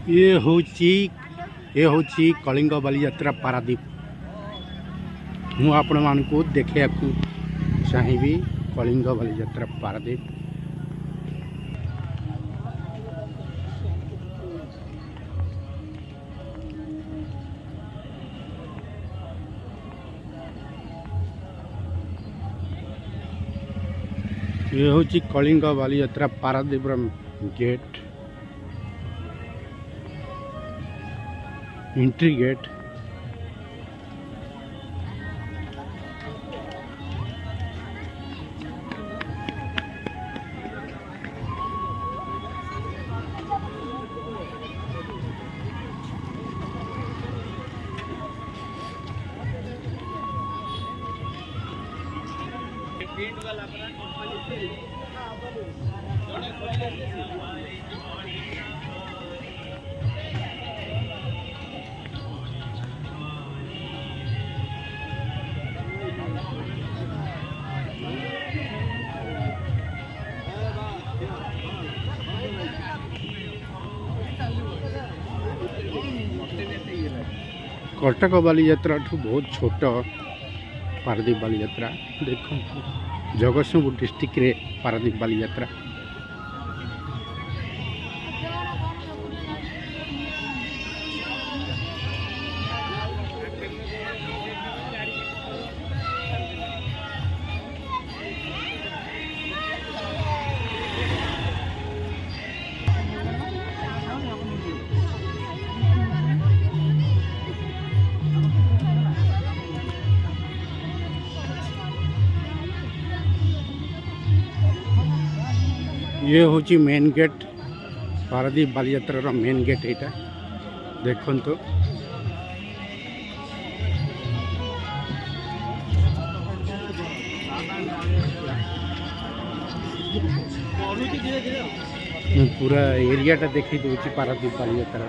ये होची कलिंग बालीयात्रा पारादीप। मु आपण मानकु देखिया चाहिए कलिंग बालीयात्रा पारादीप। ये होची Kalinga Baliyatra Paradip gate, entry gate. Cuttack Baliyatra ठू बहुत छोट पारादीप बालीयात्रा। देखो जगतसिंहपुर डिस्ट्रिक्ट रे पारादीप बालीयात्रा। ये होची main gate, Paradip Baliyatra main gate एटा देखो तो। पूरा एरियाटा देखी दूची पारादीप बालीयात्रा।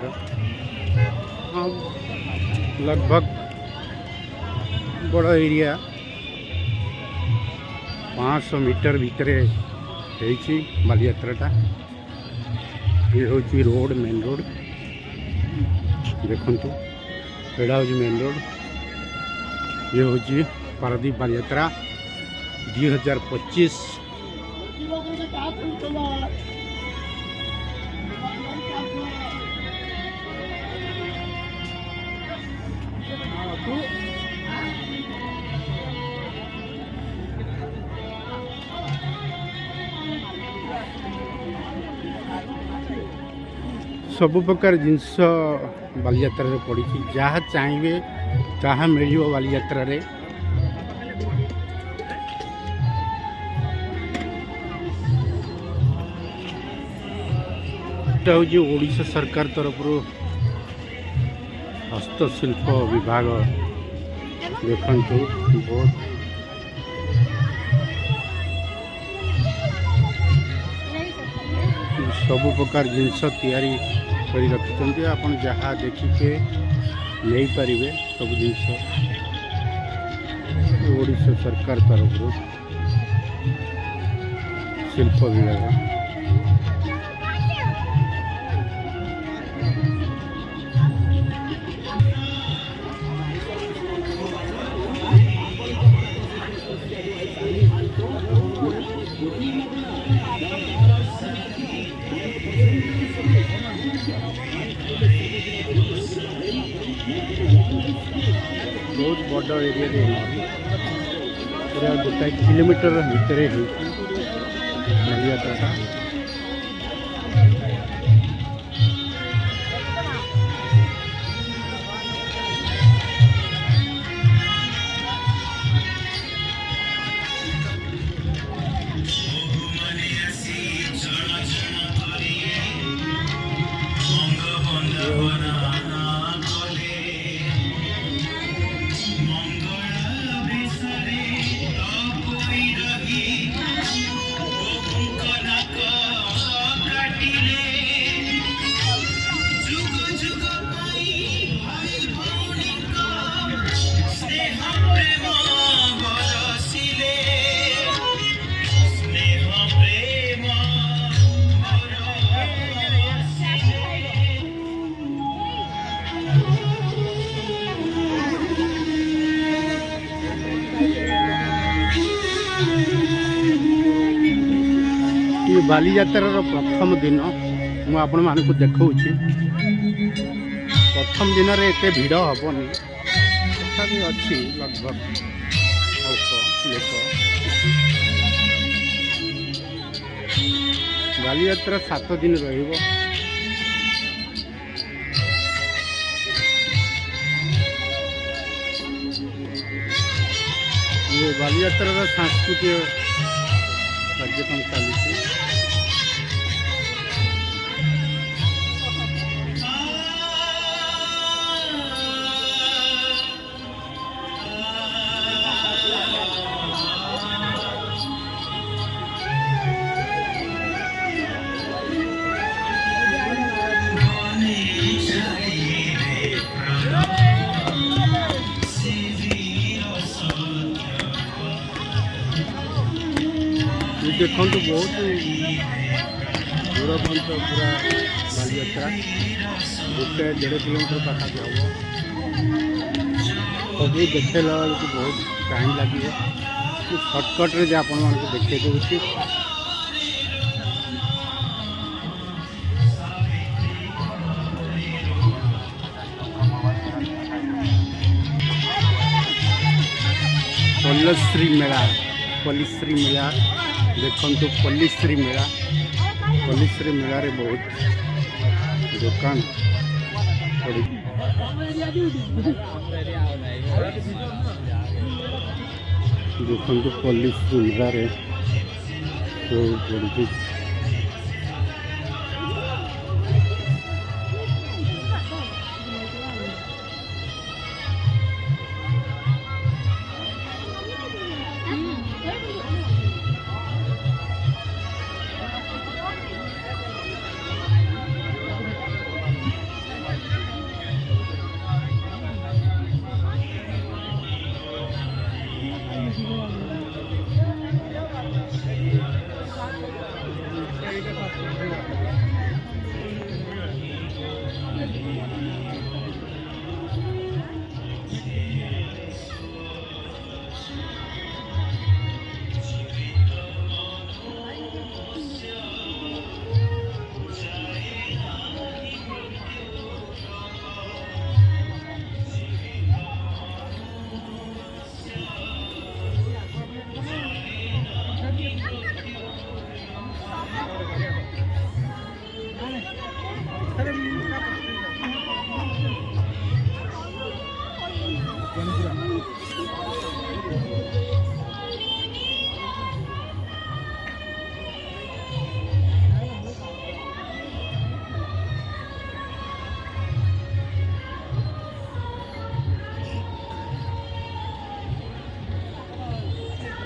लगभग बड़ा एरिया 500 मीटर भितर बालीयात्रा। ये हूँ रोड, मेन रोड देखु, एटा हूँ मेन रोड। ये हूँ पारादीप बालीयात्रा 2025। सब प्रकार जिनस बालीयात्रा रे पड़ी, जहाँ चाहिए ताहा मिल बालीयात्रा रे। हूँ ओडिशा सरकार तरफ हस्तशिल्प विभाग देखु बहुत सब प्रकार जिनस तैयारी करी रखिंट। आपन जहाँ देखिके नहीं पारे सब जिनस ओडिशा सरकार तरफ शिल्प विभाग। बहुत बड़ एरिया पूरा गोटाए किलोमीटर भितर बालीयात्रा। बालीयात्रार प्रथम दिन मु आपण मानकु देखौछि। प्रथम दिन रे एते भीड़ हबनी, तथापि अच्छी लगभग अल्प लोक। बालीयात्रा 7 दिन रहिबो। ये बालीयात्रार सांस्कृतिक कार्यक्रम चली। देखो बहुत दूर पर्यंत पूरा बालीयात्रा 1.5 किलोमीटर पाखापी हम सब देखला बेलू बहुत टाइम लगे। सर्टकट्रे आपण मानक देखे दूसरी पल्लश्री मेला देखु पल्लीश्री मेला रे बहुत दुकान पड़ी। देखु पल्लीश्री मेला रे पड़ी।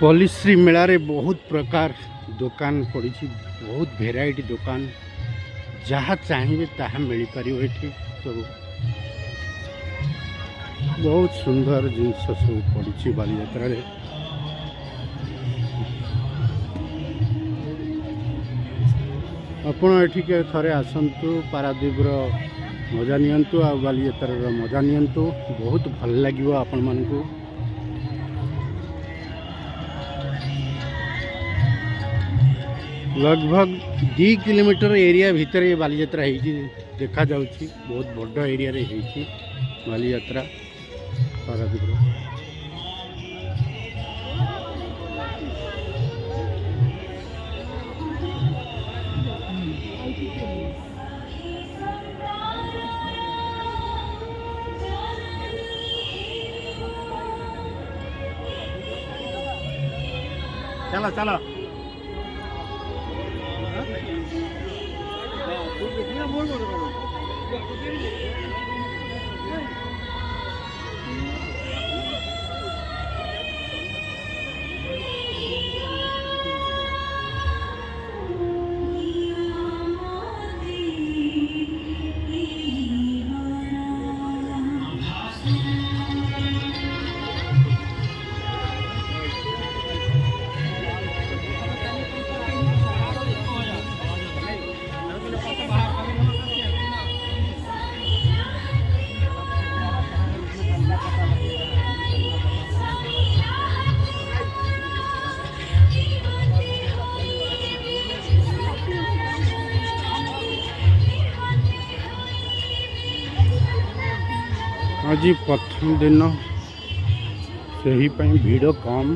पल्लीश्री मेला रे बहुत प्रकार दुकान पड़ी, बहुत भेराइटी दुकान जहाँ चाहिए ताहा मिल पार। सब बहुत सुंदर जिनस सब पड़ी बालीयात्रा रे। आपण एठिके थरे आसंतु, पारादीप मजा नियंतु आ बालीयात्रा मजा नियंतु। बहुत भल लगिवो आपण मानकु। लगभग 2 किलोमीटर एरिया भितर ये बालीयात्रा देखा जाउछि। बहुत बड़ एरिया रे हेछि बालीयात्रा पारादीप। चलो चलो आज प्रथम दिन से ही भिड़ कम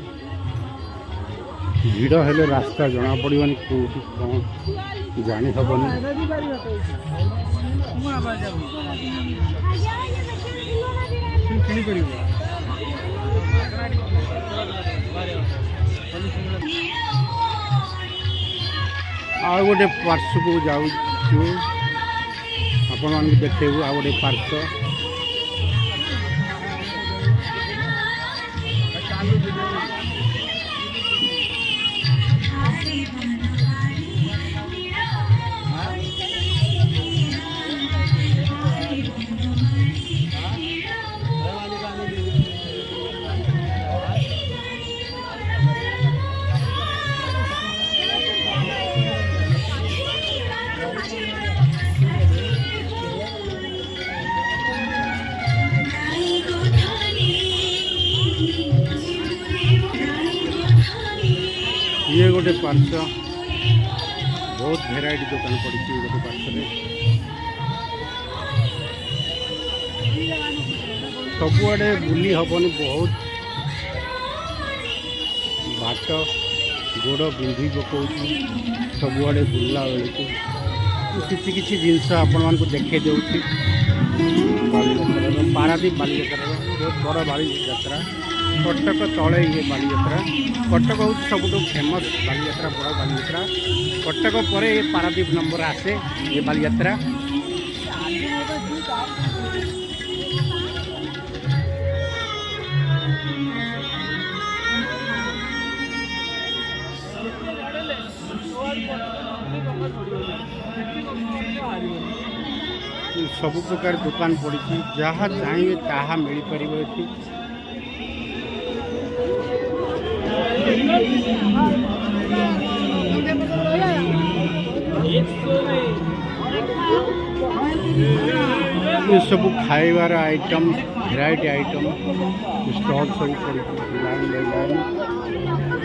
भिड़ हेले रास्ता जना पड़ोनी कौटी कौन जानी हेनी आ गोटे पार्श्व को जाऊँ आपण मान देखु आ गोटे पार्श्व ये गोटे पार्श्व बहुत भेराइटी दुकान पड़ी गोटे पार्श्व सबुआड़े बुली हेनी बहुत बाट गोड़ बिंधी पकाऊ सबुआड़े बुलला बेलू किसी किसी जिनस आपण मान देखे दूसरी पारादीप बालीजात्रा बहुत बड़ बालीजात्रा कटक तले ये बालीजात्रा कटक हूँ सब फेमस बालीजात्रा बड़ बालीजात्रा कटक पर ये पारादीप नंबर आसे ये बालीजात्रा सब प्रकार दुकान पड़ी जहाँ चाहिए ताहा मिल पार ये सब खाइबार आइटम भेराइटी आइटम स्टॉल सब पड़ी लाइन बाय लाइन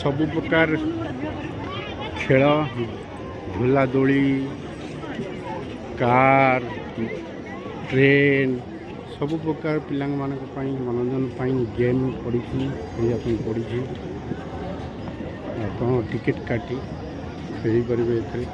सब प्रकार खेल झूला दोली कार ट्रेन सब प्रकार पिला मनोरंजन गेम पड़ी पड़ी आप टिकेट काटी खेल पारे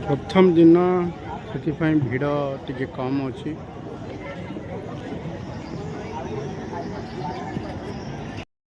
प्रथम दिन से भिड़ टी कम अच्छी।